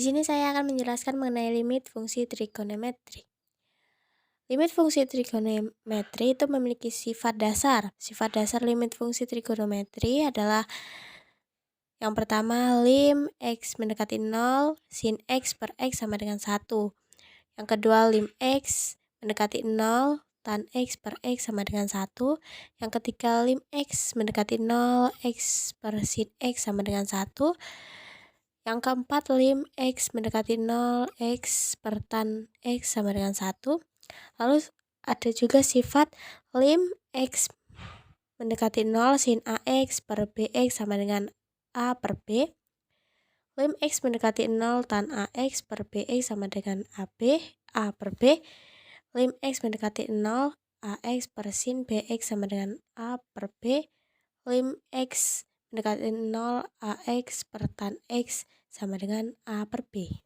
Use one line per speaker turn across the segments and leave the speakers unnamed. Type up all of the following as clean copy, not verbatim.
sini saya akan menjelaskan mengenai limit fungsi trigonometri. Limit fungsi trigonometri itu memiliki sifat dasar. Sifat dasar limit fungsi trigonometri adalah yang pertama, lim x mendekati 0, sin x per x sama dengan 1. Yang kedua, lim x mendekati 0, tan x per x sama dengan 1. Yang ketiga, lim x mendekati 0, x per sin x sama dengan 1. Yang keempat, lim x mendekati 0, x per tan x sama dengan 1. Lalu ada juga sifat lim x mendekati 0, sin ax per bx sama dengan a per b. Lim x mendekati 0, tan ax per bx sama dengan a per b. Lim x mendekati 0, ax per sin bx sama dengan a per b. Lim x mendekati 0, ax per tan x sama dengan a per b.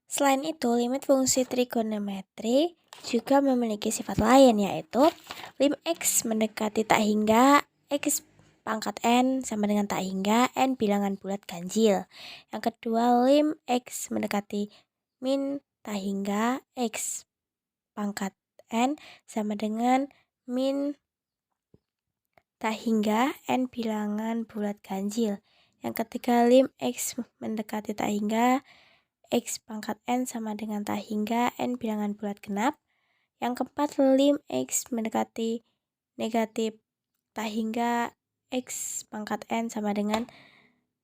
Selain itu, limit fungsi trigonometri juga memiliki sifat lain, yaitu lim x mendekati tak hingga x pangkat n sama dengan tak hingga n bilangan bulat ganjil. Yang kedua, lim x mendekati min tak hingga x pangkat n sama dengan min tak hingga n bilangan bulat ganjil. Yang ketiga, lim x mendekati tak hingga x pangkat n sama dengan tak hingga n bilangan bulat genap. Yang keempat, lim x mendekati negatif tak hingga x pangkat n sama dengan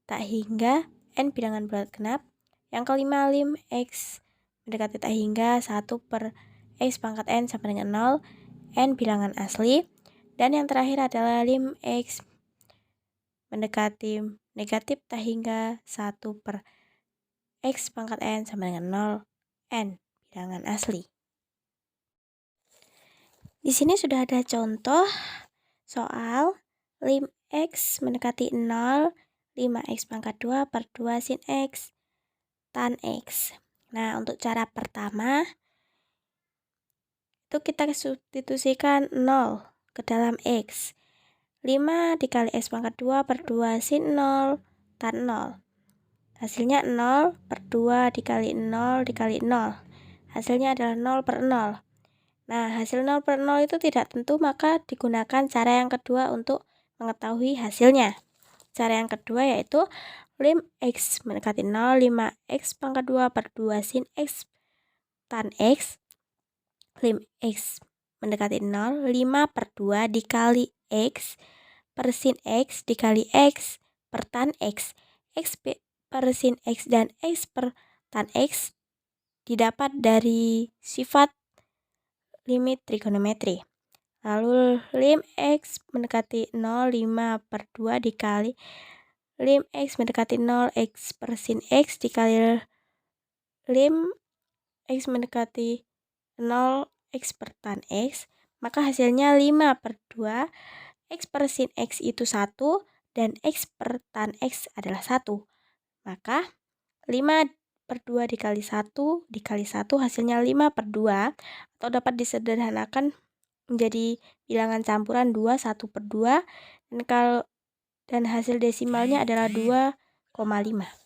tak hingga n bilangan bulat genap. Yang kelima, lim x mendekati tak hingga 1 per x pangkat n sama dengan 0, n bilangan asli. Dan yang terakhir adalah lim x mendekati negatif tak hingga 1 per x pangkat n sama dengan 0, n bilangan asli. Di sini sudah ada contoh soal lim x mendekati 0, 5x pangkat 2 per 2 sin x tan x. Nah, untuk cara pertama itu kita substitusikan 0 ke dalam x. 5 dikali x pangkat 2 per 2 sin 0 tan 0. Hasilnya 0 per 2 dikali 0 dikali 0. Hasilnya adalah 0 per 0. Nah, hasil 0 per 0 itu tidak tentu, maka digunakan cara yang kedua untuk mengetahui hasilnya. Cara yang kedua yaitu lim x mendekati 0, 5x pangkat 2 per 2 sin x tan x. Lim x mendekati 0, 5 per 2 dikali x per sin x dikali x per tan x. X per sin x dan x per tan x didapat dari sifat limit trigonometri. Lalu lim x mendekati 0, 5 per 2 dikali lim x mendekati 0, x per sin x dikali lim x mendekati 0, x per tan x. Maka hasilnya 5 per 2, x per sin x itu 1 dan x per tan x adalah 1. Maka 5 per 2 dikali 1 dikali 1 hasilnya 5 per 2, atau dapat disederhanakan menjadi bilangan campuran 2, 1 per 2, dan hasil desimalnya adalah 2,5.